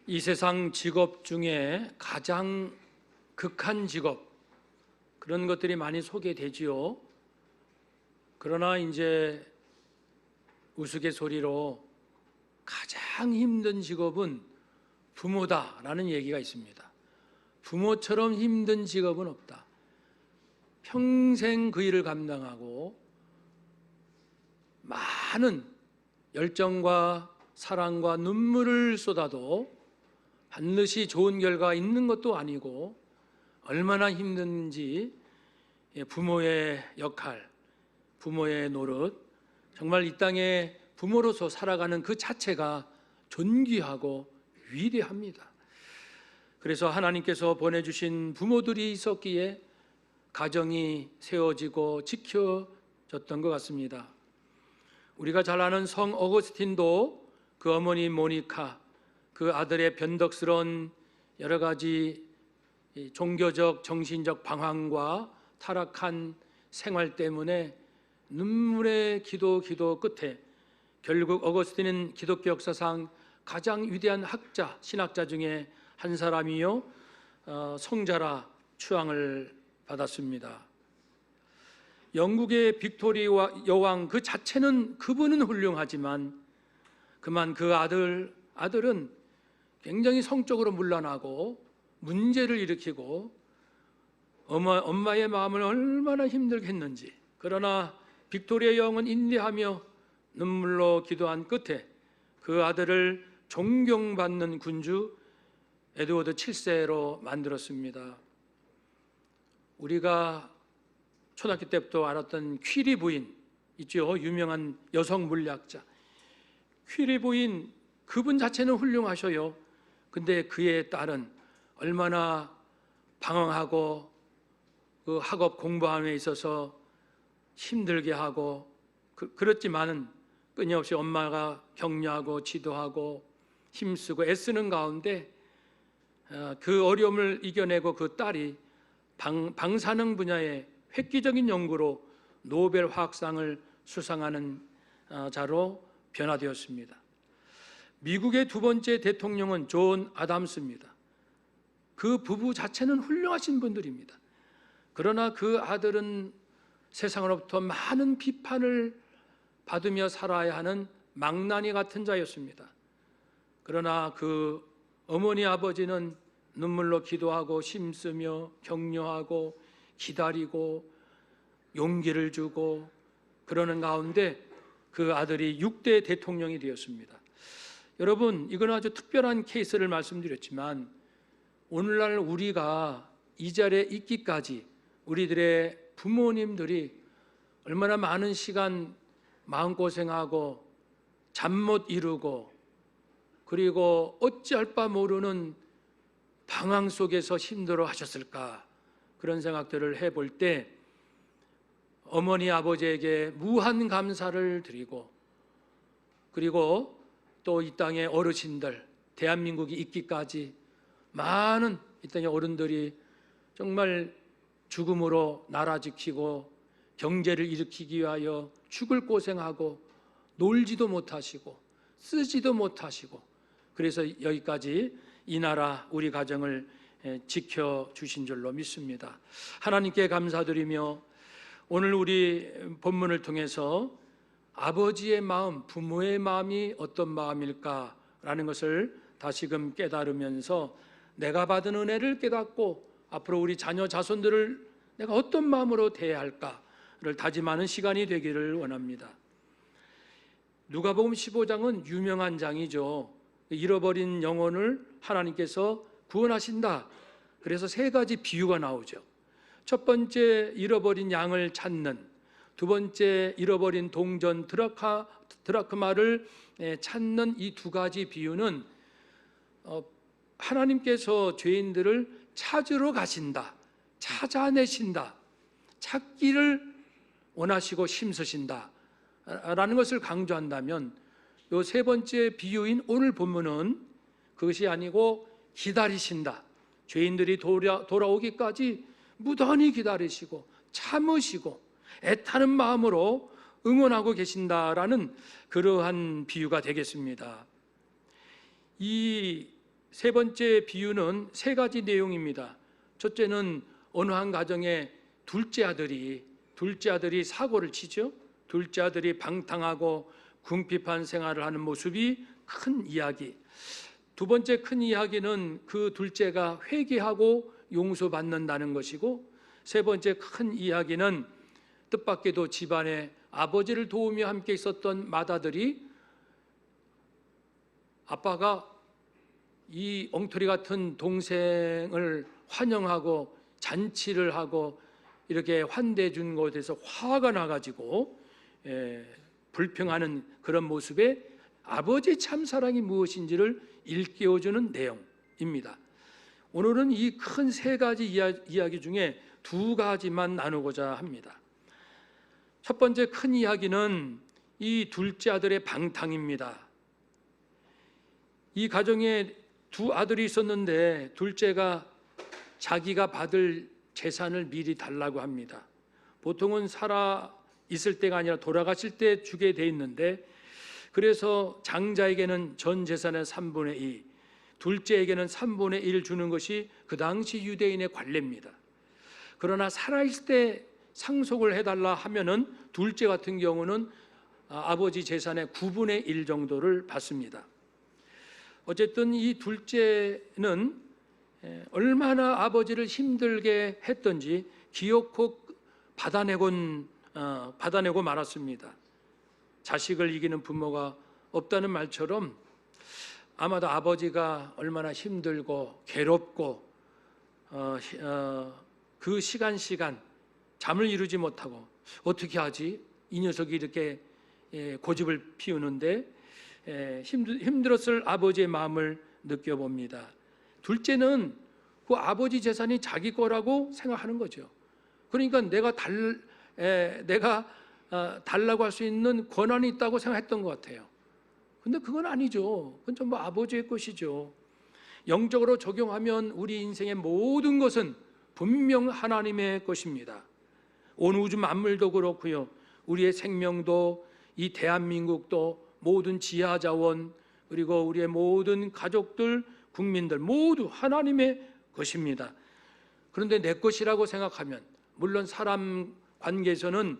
이 세상 직업 중에 가장 극한 직업, 그런 것들이 많이 소개되지요. 그러나 이제 우스갯소리로 가장 힘든 직업은 부모다라는 얘기가 있습니다. 부모처럼 힘든 직업은 없다. 평생 그 일을 감당하고 많은 열정과 사랑과 눈물을 쏟아도 반드시 좋은 결과가 있는 것도 아니고, 얼마나 힘든지 부모의 역할, 부모의 노릇, 정말 이 땅에 부모로서 살아가는 그 자체가 존귀하고 위대합니다. 그래서 하나님께서 보내주신 부모들이 있었기에 가정이 세워지고 지켜졌던 것 같습니다. 우리가 잘 아는 성 어거스틴도 그 어머니 모니카, 그 아들의 변덕스러운 여러 가지 종교적, 정신적 방황과 타락한 생활 때문에 눈물의 기도 끝에 결국 어거스틴은 기독교 역사상 가장 위대한 학자, 신학자 중에 한 사람이요, 성자라 추앙을 받았습니다. 영국의 빅토리아 여왕 그 자체는, 그분은 훌륭하지만 그만 그 아들은 굉장히 성적으로 문란하고 문제를 일으키고 엄마의 마음을 얼마나 힘들게 했는지. 그러나 빅토리아 여왕은 인내하며 눈물로 기도한 끝에 그 아들을 존경받는 군주 에드워드 7세로 만들었습니다. 우리가 초등학교 때부터 알았던 퀴리 부인 있죠. 유명한 여성 물리학자. 퀴리 부인, 그분 자체는 훌륭하셔요. 근데 그의 딸은 얼마나 방황하고 그 학업 공부함에 있어서 힘들게 하고 그렇지만은 끊임없이 엄마가 격려하고 지도하고 힘쓰고 애쓰는 가운데 그 어려움을 이겨내고 그 딸이 방사능 분야의 획기적인 연구로 노벨 화학상을 수상하는 자로 변화되었습니다. 미국의 두 번째 대통령은 존 아담스입니다. 그 부부 자체는 훌륭하신 분들입니다. 그러나 그 아들은 세상으로부터 많은 비판을 받으며 살아야 하는 망나니 같은 자였습니다. 그러나 그 어머니 아버지는 눈물로 기도하고 힘쓰며 격려하고 기다리고 용기를 주고 그러는 가운데 그 아들이 6대 대통령이 되었습니다. 여러분, 이건 아주 특별한 케이스를 말씀드렸지만 오늘날 우리가 이 자리에 있기까지 우리들의 부모님들이 얼마나 많은 시간 마음고생하고 잠 못 이루고 그리고 어찌할 바 모르는 방황 속에서 힘들어 하셨을까, 그런 생각들을 해볼 때 어머니 아버지에게 무한 감사를 드리고, 그리고 또 이 땅의 어르신들, 대한민국이 있기까지 많은 이 땅의 어른들이 정말 죽음으로 나라 지키고 경제를 일으키기 위하여 죽을 고생하고 놀지도 못하시고 쓰지도 못하시고, 그래서 여기까지 이 나라 우리 가정을 지켜주신 줄로 믿습니다. 하나님께 감사드리며 오늘 우리 본문을 통해서 아버지의 마음, 부모의 마음이 어떤 마음일까라는 것을 다시금 깨달으면서 내가 받은 은혜를 깨닫고 앞으로 우리 자녀 자손들을 내가 어떤 마음으로 대해야 할까를 다짐하는 시간이 되기를 원합니다. 누가복음 15장은 유명한 장이죠. 잃어버린 영혼을 하나님께서 구원하신다. 그래서 세 가지 비유가 나오죠. 첫 번째, 잃어버린 양을 찾는, 두 번째, 잃어버린 동전 드라크마를 찾는 이 두 가지 비유는 하나님께서 죄인들을 찾으러 가신다, 찾아내신다, 찾기를 원하시고 힘쓰신다 라는 것을 강조한다면, 이 세 번째 비유인 오늘 본문은 그것이 아니고 기다리신다, 죄인들이 돌아오기까지 무던히 기다리시고 참으시고 애타는 마음으로 응원하고 계신다라는 그러한 비유가 되겠습니다. 이 세 번째 비유는 세 가지 내용입니다. 첫째는 어느 한 가정에 둘째 아들이 사고를 치죠. 둘째 아들이 방탕하고 궁핍한 생활을 하는 모습이 큰 이야기. 두 번째 큰 이야기는 그 둘째가 회개하고 용서받는다는 것이고, 세 번째 큰 이야기는 뜻밖에도 집안에 아버지를 도우며 함께 있었던 맏아들이 아빠가 이 엉터리 같은 동생을 환영하고 잔치를 하고 이렇게 환대해 준 것에 대해서 화가 나가지고 불평하는 그런 모습에 아버지의 참사랑이 무엇인지를 일깨워주는 내용입니다. 오늘은 이 큰 세 가지 이야기 중에 두 가지만 나누고자 합니다. 첫 번째 큰 이야기는 이 둘째 아들의 방탕입니다. 이 가정에 두 아들이 있었는데 둘째가 자기가 받을 재산을 미리 달라고 합니다. 보통은 살아 있을 때가 아니라 돌아가실 때 주게 돼 있는데, 그래서 장자에게는 전 재산의 3분의 2, 둘째에게는 3분의 1 주는 것이 그 당시 유대인의 관례입니다. 그러나 살아있을 때 상속을 해달라 하면은 둘째 같은 경우는 아버지 재산의 9분의 1 정도를 받습니다. 어쨌든 이 둘째는 얼마나 아버지를 힘들게 했던지 기어코 받아내고 말았습니다. 자식을 이기는 부모가 없다는 말처럼 아마도 아버지가 얼마나 힘들고 괴롭고 그 시간 잠을 이루지 못하고 어떻게 하지? 이 녀석이 이렇게 고집을 피우는데 힘들었을 아버지의 마음을 느껴봅니다. 둘째는 그 아버지 재산이 자기 거라고 생각하는 거죠. 그러니까 내가 달라고 할 수 있는 권한이 있다고 생각했던 것 같아요. 근데 그건 아니죠. 그건 전부 아버지의 것이죠. 영적으로 적용하면 우리 인생의 모든 것은 분명 하나님의 것입니다. 온 우주 만물도 그렇고요. 우리의 생명도, 이 대한민국도, 모든 지하 자원, 그리고 우리의 모든 가족들, 국민들 모두 하나님의 것입니다. 그런데 내 것이라고 생각하면, 물론 사람 관계에서는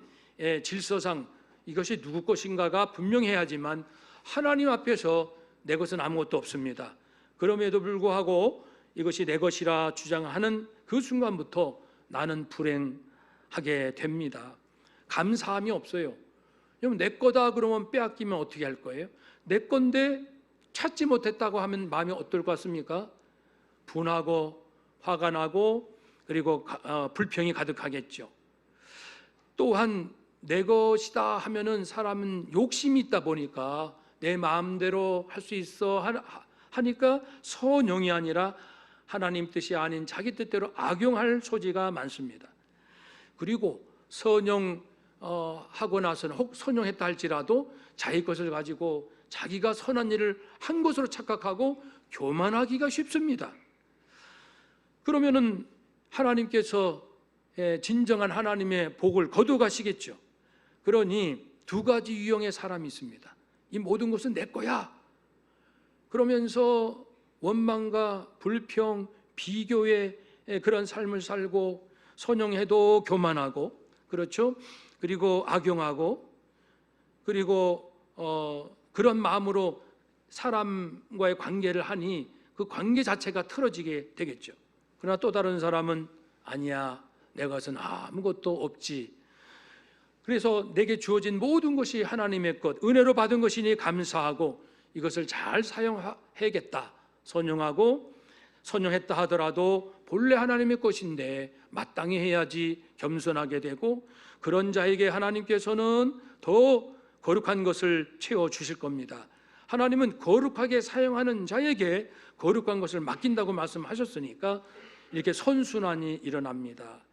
질서상 이것이 누구 것인가가 분명해야지만 하나님 앞에서 내 것은 아무것도 없습니다. 그럼에도 불구하고 이것이 내 것이라 주장하는 그 순간부터 나는 불행하게 됩니다. 감사함이 없어요. 그럼 내 거다 그러면 빼앗기면 어떻게 할 거예요? 내 건데 찾지 못했다고 하면 마음이 어떨 것 같습니까? 분하고 화가 나고 그리고 불평이 가득하겠죠. 또한 내 것이다 하면은 사람은 욕심이 있다 보니까 내 마음대로 할 수 있어 하니까 선용이 아니라 하나님 뜻이 아닌 자기 뜻대로 악용할 소지가 많습니다. 그리고 선용하고 나서는 혹 선용했다 할지라도 자기 것을 가지고 자기가 선한 일을 한 것으로 착각하고 교만하기가 쉽습니다. 그러면은 하나님께서 진정한 하나님의 복을 거둬가시겠죠. 그러니 두 가지 유형의 사람이 있습니다. 이 모든 것은 내 거야. 그러면서 원망과 불평, 비교의 그런 삶을 살고 선용해도 교만하고, 그렇죠? 그리고 악용하고, 그리고 그런 마음으로 사람과의 관계를 하니 그 관계 자체가 틀어지게 되겠죠. 그러나 또 다른 사람은 아니야, 내 것은 아무것도 없지. 그래서 내게 주어진 모든 것이 하나님의 것, 은혜로 받은 것이니 감사하고 이것을 잘 사용해야겠다. 선용했다 하더라도 본래 하나님의 것인데 마땅히 해야지 겸손하게 되고, 그런 자에게 하나님께서는 더 거룩한 것을 채워주실 겁니다. 하나님은 거룩하게 사용하는 자에게 거룩한 것을 맡긴다고 말씀하셨으니까 이렇게 선순환이 일어납니다.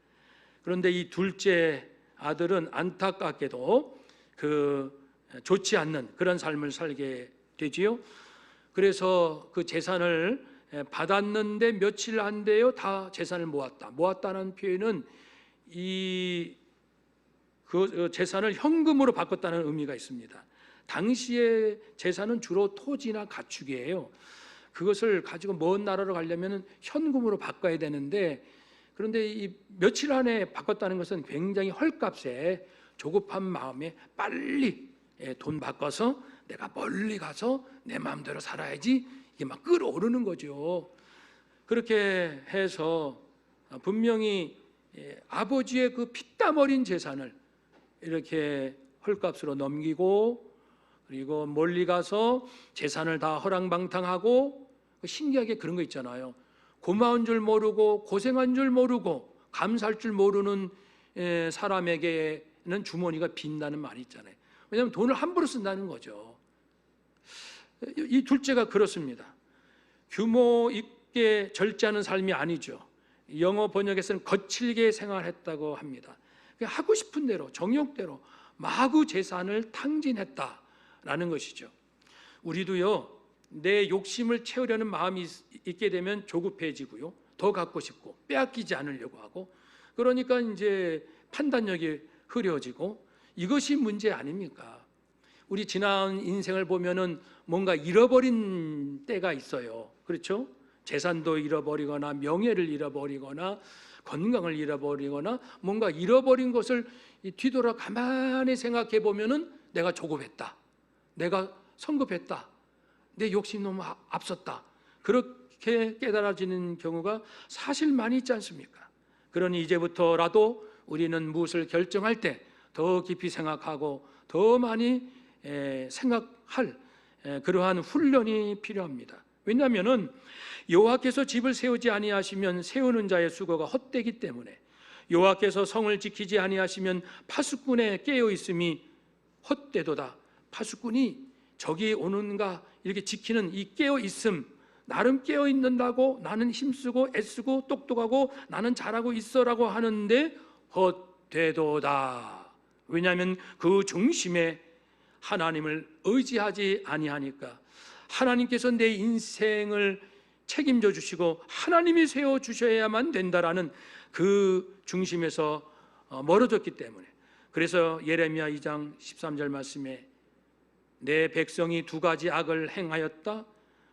그런데 이 둘째 아들은 안타깝게도 좋지 않는 그런 삶을 살게 되지요. 그래서 그 재산을 받았는데 며칠 안 돼요. 다 재산을 모았다는 표현은 그 재산을 현금으로 바꿨다는 의미가 있습니다. 당시의 재산은 주로 토지나 가축이에요. 그것을 가지고 먼 나라로 가려면 현금으로 바꿔야 되는데, 그런데 이 며칠 안에 바꿨다는 것은 굉장히 헐값에 조급한 마음에 빨리 돈 바꿔서 내가 멀리 가서 내 마음대로 살아야지, 이게 막 끌어오르는 거죠. 그렇게 해서 분명히 아버지의 그 피땀 어린 재산을 이렇게 헐값으로 넘기고, 그리고 멀리 가서 재산을 다 허랑방탕하고, 신기하게 그런 거 있잖아요. 고마운 줄 모르고 고생한 줄 모르고 감사할 줄 모르는 사람에게는 주머니가 빈다는 말이 있잖아요. 왜냐하면 돈을 함부로 쓴다는 거죠. 이 둘째가 그렇습니다. 규모 있게 절제하는 삶이 아니죠. 영어 번역에서는 거칠게 생활했다고 합니다. 그냥 하고 싶은 대로 정욕대로 마구 재산을 탕진했다라는 것이죠. 우리도요, 내 욕심을 채우려는 마음이 있게 되면 조급해지고요, 더 갖고 싶고 빼앗기지 않으려고 하고, 그러니까 이제 판단력이 흐려지고, 이것이 문제 아닙니까? 우리 지난 인생을 보면은 뭔가 잃어버린 때가 있어요. 그렇죠? 재산도 잃어버리거나 명예를 잃어버리거나 건강을 잃어버리거나 뭔가 잃어버린 것을 뒤돌아 가만히 생각해 보면은 내가 조급했다, 내가 성급했다, 내 욕심이 너무 앞섰다, 그렇게 깨달아지는 경우가 사실 많이 있지 않습니까? 그러니 이제부터라도 우리는 무엇을 결정할 때 더 깊이 생각하고 더 많이 생각할 그러한 훈련이 필요합니다. 왜냐하면은 여호와께서 집을 세우지 아니하시면 세우는 자의 수고가 헛되기 때문에, 여호와께서 성을 지키지 아니하시면 파수꾼의 깨어 있음이 헛되도다. 파수꾼이 적이 오는가 이렇게 지키는 이 깨어 있음, 나름 깨어 있는다고 나는 힘쓰고 애쓰고 똑똑하고 나는 잘하고 있어라고 하는데 헛되도다. 왜냐하면 그 중심에 하나님을 의지하지 아니하니까. 하나님께서 내 인생을 책임져 주시고 하나님이 세워 주셔야만 된다라는 그 중심에서 멀어졌기 때문에, 그래서 예레미야 2장 13절 말씀에 내 백성이 두 가지 악을 행하였다.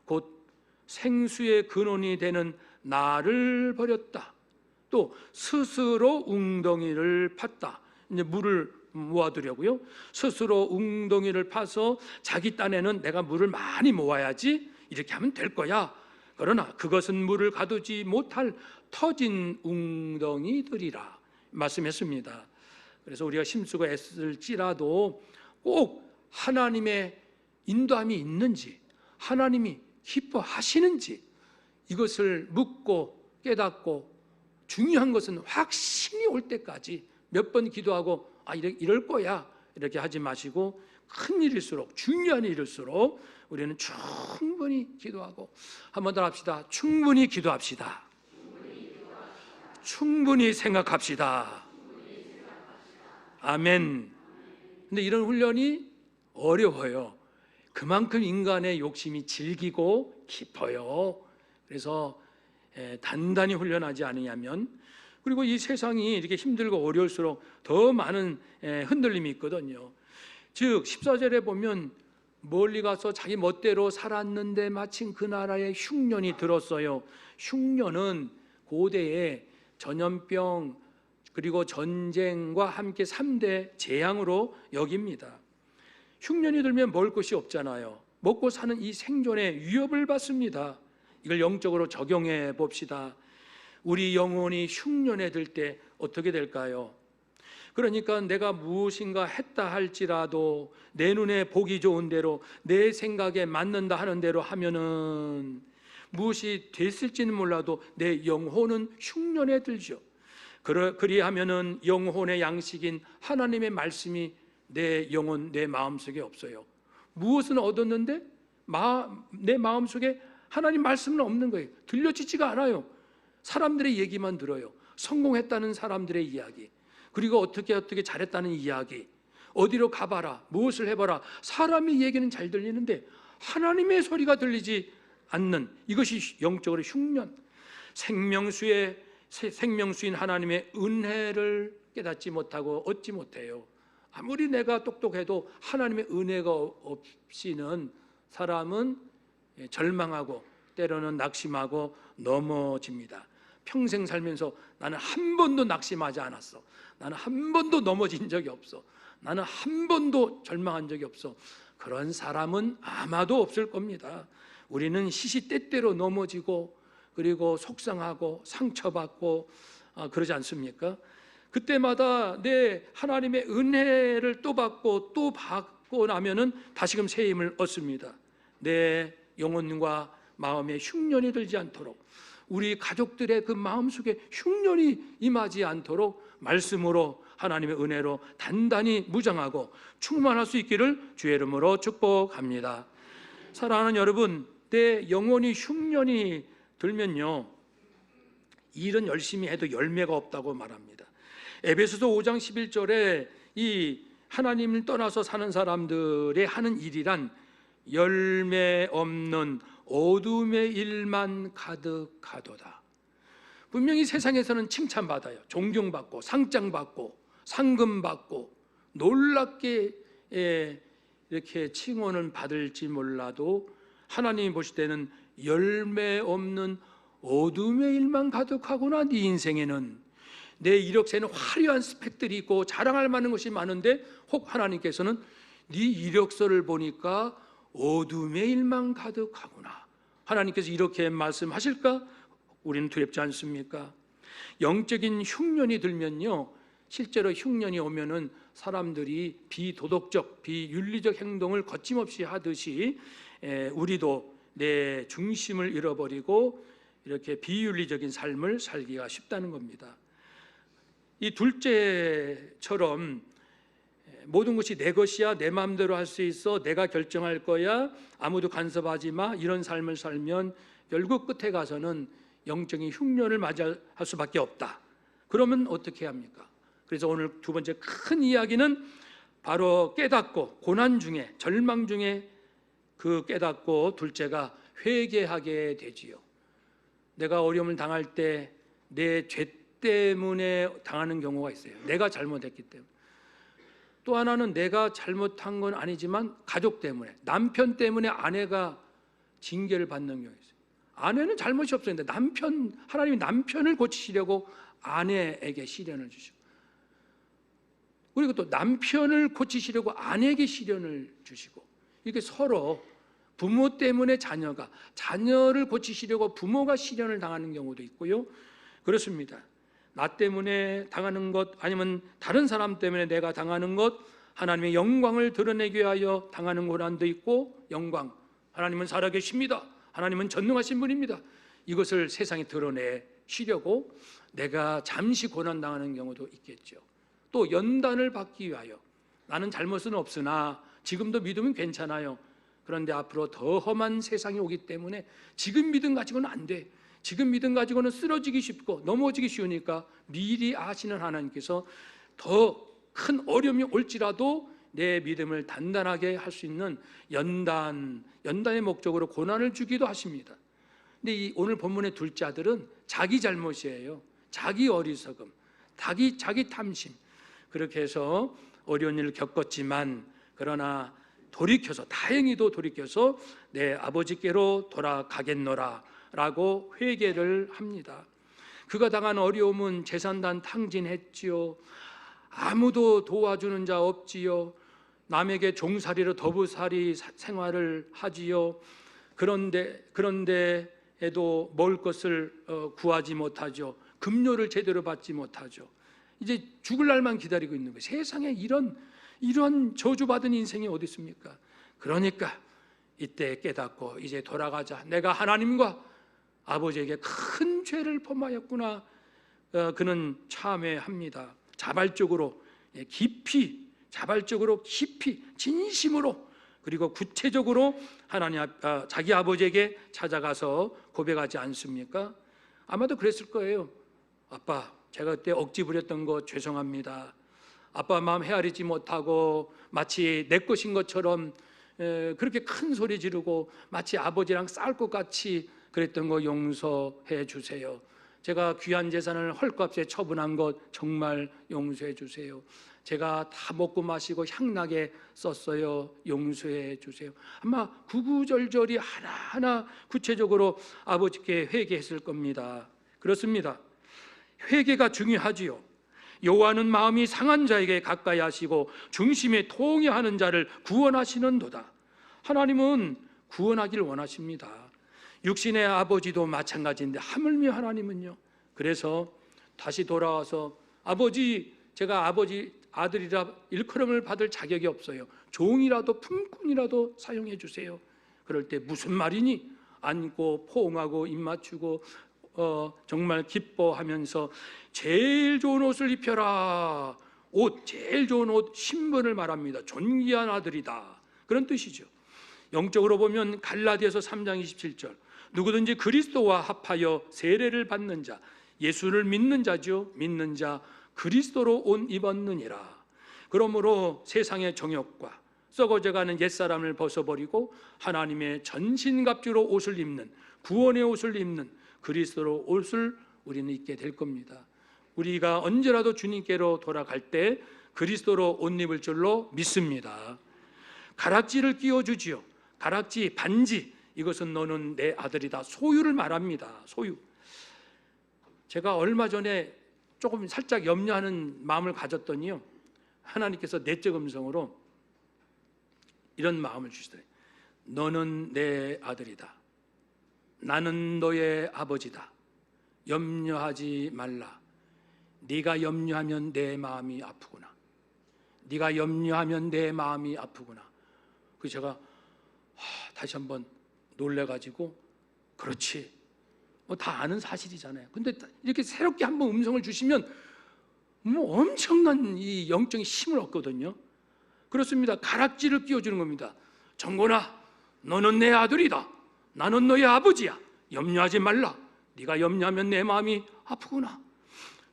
곧 생수의 근원이 되는 나를 버렸다. 또 스스로 웅덩이를 팠다. 이제 물을 모아두려고요. 스스로 웅덩이를 파서 자기 딴에는 내가 물을 많이 모아야지 이렇게 하면 될 거야. 그러나 그것은 물을 가두지 못할 터진 웅덩이들이라 말씀했습니다. 그래서 우리가 힘쓰고 애쓸지라도 꼭 하나님의 인도함이 있는지, 하나님이 기뻐하시는지 이것을 묻고 깨닫고, 중요한 것은 확신이 올 때까지 몇 번 기도하고 이럴 거야 이렇게 하지 마시고, 큰 일일수록, 중요한 일일수록 우리는 충분히 기도하고, 한 번 더 합시다. 충분히 기도합시다. 충분히 생각합시다. 아멘. 근데 이런 훈련이 어려워요. 그만큼 인간의 욕심이 질기고 깊어요. 그래서 단단히 훈련하지 않으면, 그리고 이 세상이 이렇게 힘들고 어려울수록 더 많은 흔들림이 있거든요. 즉 14절에 보면 멀리 가서 자기 멋대로 살았는데 마침 그 나라에 흉년이 들었어요. 흉년은 고대의 전염병 그리고 전쟁과 함께 3대 재앙으로 여깁니다. 흉년이 들면 먹을 것이 없잖아요. 먹고 사는 이 생존에 위협을 받습니다. 이걸 영적으로 적용해 봅시다. 우리 영혼이 흉년에 들 때 어떻게 될까요? 그러니까 내가 무엇인가 했다 할지라도 내 눈에 보기 좋은 대로, 내 생각에 맞는다 하는 대로 하면은 무엇이 됐을지는 몰라도 내 영혼은 흉년에 들죠. 그리하면은 영혼의 양식인 하나님의 말씀이 내 영혼, 내 마음속에 없어요. 무엇은 얻었는데 내 마음속에 하나님 말씀은 없는 거예요. 들려지지가 않아요. 사람들의 얘기만 들어요. 성공했다는 사람들의 이야기, 그리고 어떻게 잘했다는 이야기, 어디로 가봐라, 무엇을 해봐라, 사람의 얘기는 잘 들리는데 하나님의 소리가 들리지 않는, 이것이 영적으로 흉년. 생명수인 하나님의 은혜를 깨닫지 못하고 얻지 못해요. 아무리 내가 똑똑해도 하나님의 은혜가 없이는 사람은 절망하고 때로는 낙심하고 넘어집니다. 평생 살면서 나는 한 번도 낙심하지 않았어. 나는 한 번도 넘어진 적이 없어. 나는 한 번도 절망한 적이 없어. 그런 사람은 아마도 없을 겁니다. 우리는 시시때때로 넘어지고 그리고 속상하고 상처받고 그러지 않습니까? 그때마다 내 하나님의 은혜를 또 받고 나면은 다시금 새 힘을 얻습니다. 내 영혼과 마음에 흉년이 들지 않도록, 우리 가족들의 그 마음속에 흉년이 임하지 않도록 말씀으로 하나님의 은혜로 단단히 무장하고 충만할 수 있기를 주의 이름으로 축복합니다. 사랑하는 여러분, 내 영혼이 흉년이 들면요, 일은 열심히 해도 열매가 없다고 말합니다. 에베소서 5장 11절에 이 하나님을 떠나서 사는 사람들의 하는 일이란 열매 없는 어둠의 일만 가득하도다. 분명히 세상에서는 칭찬받아요. 존경받고 상장받고 상금받고 놀랍게 이렇게 칭호는 받을지 몰라도 하나님이 보실 때는 열매 없는 어둠의 일만 가득하구나. 네 인생에는 내 이력서에는 화려한 스펙들이 있고 자랑할 만한 것이 많은데 혹 하나님께서는 네 이력서를 보니까 어둠의 일만 가득하구나. 하나님께서 이렇게 말씀하실까? 우리는 두렵지 않습니까? 영적인 흉년이 들면요, 실제로 흉년이 오면은 사람들이 비도덕적, 비윤리적 행동을 거침없이 하듯이 우리도 내 중심을 잃어버리고 이렇게 비윤리적인 삶을 살기가 쉽다는 겁니다. 이 둘째처럼 모든 것이 내 것이야, 내 마음대로 할 수 있어, 내가 결정할 거야, 아무도 간섭하지 마, 이런 삶을 살면 결국 끝에 가서는 영적인 흉년을 맞이할 수밖에 없다. 그러면 어떻게 합니까? 그래서 오늘 두 번째 큰 이야기는 바로 깨닫고 고난 중에, 절망 중에 그 깨닫고 둘째가 회개하게 되지요. 내가 어려움을 당할 때 내 죄 때문에 당하는 경우가 있어요. 내가 잘못했기 때문에. 또 하나는 내가 잘못한 건 아니지만 가족 때문에, 남편 때문에 아내가 징계를 받는 경우가 있어요. 아내는 잘못이 없었는데 하나님이 남편을 고치시려고 아내에게 시련을 주시고, 그리고 또 남편을 고치시려고 아내에게 시련을 주시고, 이렇게 서로 부모 때문에 자녀를 고치시려고 부모가 시련을 당하는 경우도 있고요. 그렇습니다. 나 때문에 당하는 것, 아니면 다른 사람 때문에 내가 당하는 것, 하나님의 영광을 드러내기 위하여 당하는 고난도 있고, 영광, 하나님은 살아계십니다, 하나님은 전능하신 분입니다, 이것을 세상에 드러내시려고 내가 잠시 고난당하는 경우도 있겠죠. 또 연단을 받기 위하여, 나는 잘못은 없으나 지금도 믿으면 괜찮아요, 그런데 앞으로 더 험한 세상이 오기 때문에 지금 믿음 가지고는 안 돼, 지금 믿음 가지고는 쓰러지기 쉽고 넘어지기 쉬우니까 미리 아시는 하나님께서 더 큰 어려움이 올지라도 내 믿음을 단단하게 할 수 있는 연단의 목적으로 고난을 주기도 하십니다. 근데 이 오늘 본문의 둘째 아들은 자기 잘못이에요. 자기 어리석음, 자기 탐심, 그렇게 해서 어려운 일을 겪었지만 그러나 다행히도 돌이켜서 내 아버지께로 돌아가겠노라 라고 회개를 합니다. 그가 당한 어려움은 재산단 탕진했지요. 아무도 도와주는 자 없지요. 남에게 종살이로 더부살이 생활을 하지요. 그런데에도 먹을 것을 구하지 못하죠. 급료를 제대로 받지 못하죠. 이제 죽을 날만 기다리고 있는 거예요. 세상에 이런 저주받은 인생이 어디 있습니까? 그러니까 이때 깨닫고 이제 돌아가자, 내가 하나님과 아버지에게 큰 죄를 범하였구나, 그는 참회합니다. 자발적으로 깊이 진심으로, 그리고 구체적으로 자기 아버지에게 찾아가서 고백하지 않습니까? 아마도 그랬을 거예요. 아빠, 제가 그때 억지 부렸던 거 죄송합니다. 아빠 마음 헤아리지 못하고 마치 내 것인 것처럼 그렇게 큰 소리 지르고 마치 아버지랑 싸울 것 같이 그랬던 거 용서해 주세요. 제가 귀한 재산을 헐값에 처분한 것 정말 용서해 주세요. 제가 다 먹고 마시고 향나게 썼어요. 용서해 주세요. 아마 구구절절히 하나하나 구체적으로 아버지께 회개했을 겁니다. 그렇습니다. 회개가 중요하지요. 여호와는 마음이 상한 자에게 가까이 하시고 중심에 통회하는 자를 구원하시는도다. 하나님은 구원하기를 원하십니다. 육신의 아버지도 마찬가지인데 하물며 하나님은요. 그래서 다시 돌아와서 아버지, 제가 아버지 아들이라 일컬음을 받을 자격이 없어요. 종이라도 품꾼이라도 사용해 주세요. 그럴 때 무슨 말이니? 안고 포옹하고 입 맞추고 정말 기뻐하면서 제일 좋은 옷을 입혀라. 옷, 제일 좋은 옷, 신분을 말합니다. 존귀한 아들이다. 그런 뜻이죠. 영적으로 보면 갈라디아서 3장 27절, 누구든지 그리스도와 합하여 세례를 받는 자, 예수를 믿는 자죠. 믿는 자, 그리스도로 옷 입었느니라. 그러므로 세상의 정욕과 썩어져가는 옛사람을 벗어버리고 하나님의 전신갑주로 옷을 입는, 구원의 옷을 입는 그리스도로 옷을 우리는 입게 될 겁니다. 우리가 언제라도 주님께로 돌아갈 때 그리스도로 옷 입을 줄로 믿습니다. 가락지를 끼워주지요. 가락지, 반지, 이것은 너는 내 아들이다. 소유를 말합니다. 소유. 제가 얼마 전에 조금 살짝 염려하는 마음을 가졌더니요, 하나님께서 내적 음성으로 이런 마음을 주시더래요. 너는 내 아들이다. 나는 너의 아버지다. 염려하지 말라. 네가 염려하면 내 마음이 아프구나. 네가 염려하면 내 마음이 아프구나. 그 제가 다시 한번 놀래가지고, 그렇지, 뭐 다 아는 사실이잖아요. 근데 이렇게 새롭게 한번 음성을 주시면 뭐 엄청난 이 영적인 힘을 얻거든요. 그렇습니다. 가락지를 끼워주는 겁니다. 정곤아, 너는 내 아들이다. 나는 너의 아버지야. 염려하지 말라. 네가 염려하면 내 마음이 아프구나.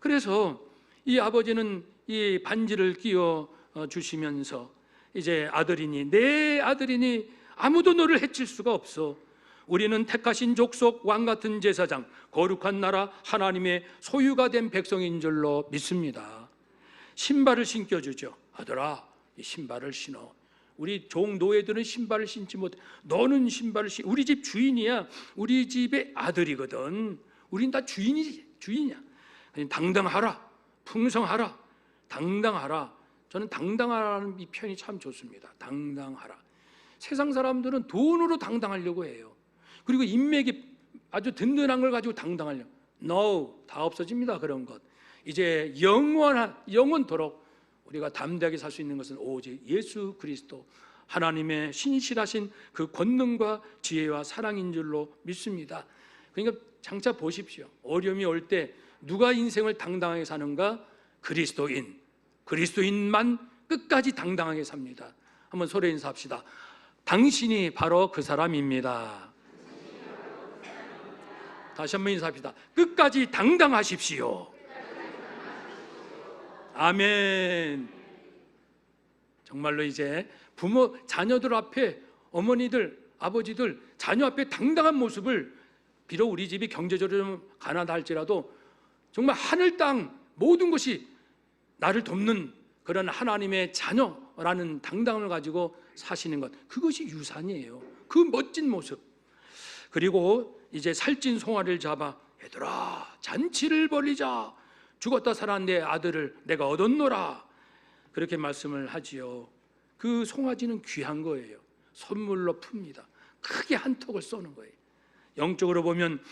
그래서 이 아버지는 이 반지를 끼워 주시면서 이제 아들이니, 내 아들이니 아무도 너를 해칠 수가 없어. 우리는 택하신 족속, 왕 같은 제사장, 거룩한 나라, 하나님의 소유가 된 백성인 줄로 믿습니다. 신발을 신겨주죠. 아들아, 이 신발을 신어. 우리 종 노예들은 신발을 신지 못해. 너는 신발을 신어. 우리 집 주인이야. 우리 집의 아들이거든. 우린 다 주인이야. 당당하라, 풍성하라, 당당하라. 저는 당당하라는 이 표현이 참 좋습니다. 당당하라. 세상 사람들은 돈으로 당당하려고 해요. 그리고 인맥이 아주 든든한 걸 가지고 당당하려고. No, 다 없어집니다. 그런 것. 이제 영원토록 우리가 담대하게 살 수 있는 것은 오직 예수 그리스도, 하나님의 신실하신 그 권능과 지혜와 사랑인 줄로 믿습니다. 그러니까 장차 보십시오. 어려움이 올 때 누가 인생을 당당하게 사는가? 그리스도인만 끝까지 당당하게 삽니다. 한번 서로 인사합시다. 당신이 바로 그 사람입니다. 다시 한번 인사합시다. 끝까지 당당하십시오. 아멘. 정말로 이제 부모, 자녀들 앞에, 어머니들, 아버지들, 자녀 앞에 당당한 모습을, 비록 우리 집이 경제적으로 좀 가난하다 할지라도 정말 하늘 땅 모든 것이 나를 돕는 그런 하나님의 자녀라는 당당함을 가지고 사시는 것, 그것이 유산이에요. 그 멋진 모습. 그리고 이제 살찐 송아리를 잡아, 얘들아 잔치를 벌리자. 죽었다 살아난 내 아들을 내가 얻었노라. 그렇게 말씀을 하지요. 그 송아지는 귀한 거예요. 선물로 풉니다. 크게 한턱을 쏘는 거예요. 영적으로 보면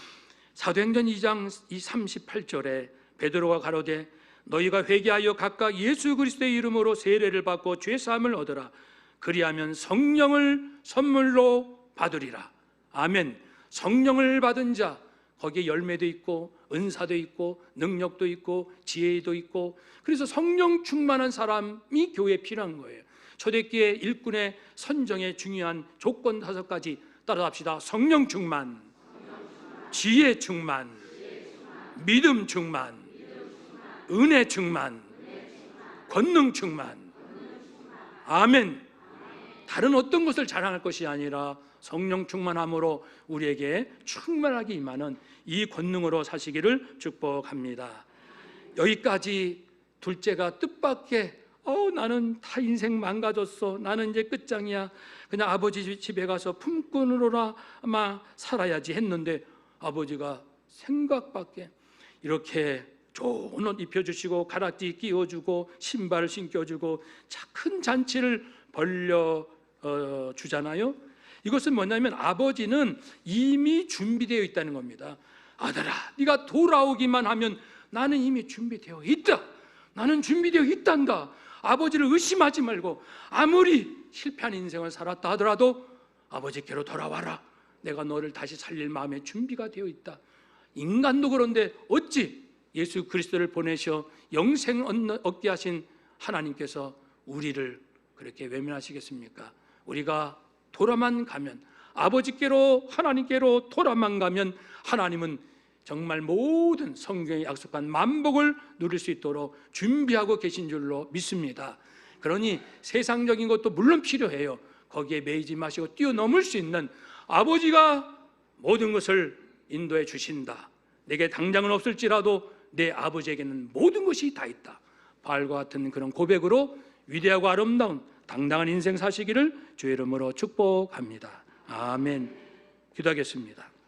사도행전 2장 38절에 베드로가 가로되 너희가 회개하여 각각 예수 그리스도의 이름으로 세례를 받고 죄사함을 얻으라. 그리하면 성령을 선물로 받으리라. 아멘. 성령을 받은 자, 거기에 열매도 있고 은사도 있고 능력도 있고 지혜도 있고, 그래서 성령 충만한 사람이 교회에 필요한 거예요. 초대교회 일꾼의 선정의 중요한 조건 5가지 따라합시다. 성령 충만, 지혜 충만, 믿음 충만, 은혜 충만, 권능 충만. 아멘. 다른 어떤 것을 자랑할 것이 아니라 성령 충만함으로 우리에게 충만하게 임하는 이 권능으로 사시기를 축복합니다. 여기까지 둘째가 뜻밖의 나는 다 인생 망가졌어, 나는 이제 끝장이야, 그냥 아버지 집에 가서 품꾼으로나 아마 살아야지 했는데 아버지가 생각밖에 이렇게 좋은 옷 입혀주시고 가락지 끼워주고 신발을 신겨주고 큰 잔치를 벌려 주잖아요. 이것은 뭐냐면 아버지는 이미 준비되어 있다는 겁니다. 아들아, 네가 돌아오기만 하면 나는 이미 준비되어 있다, 나는 준비되어 있단다. 아버지를 의심하지 말고 아무리 실패한 인생을 살았다 하더라도 아버지께로 돌아와라, 내가 너를 다시 살릴 마음의 준비가 되어 있다. 인간도 그런데 어찌 예수 그리스도를 보내셔 영생 얻게 하신 하나님께서 우리를 그렇게 외면하시겠습니까? 우리가 돌아만 가면, 아버지께로 하나님께로 돌아만 가면 하나님은 정말 모든 성경에 약속한 만복을 누릴 수 있도록 준비하고 계신 줄로 믿습니다. 그러니 세상적인 것도 물론 필요해요. 거기에 매이지 마시고 뛰어넘을 수 있는 아버지가 모든 것을 인도해 주신다. 내게 당장은 없을지라도 내 아버지에게는 모든 것이 다 있다. 바알과 같은 그런 고백으로 위대하고 아름다운 당당한 인생 사시기를 주의 이름으로 축복합니다. 아멘. 기도하겠습니다.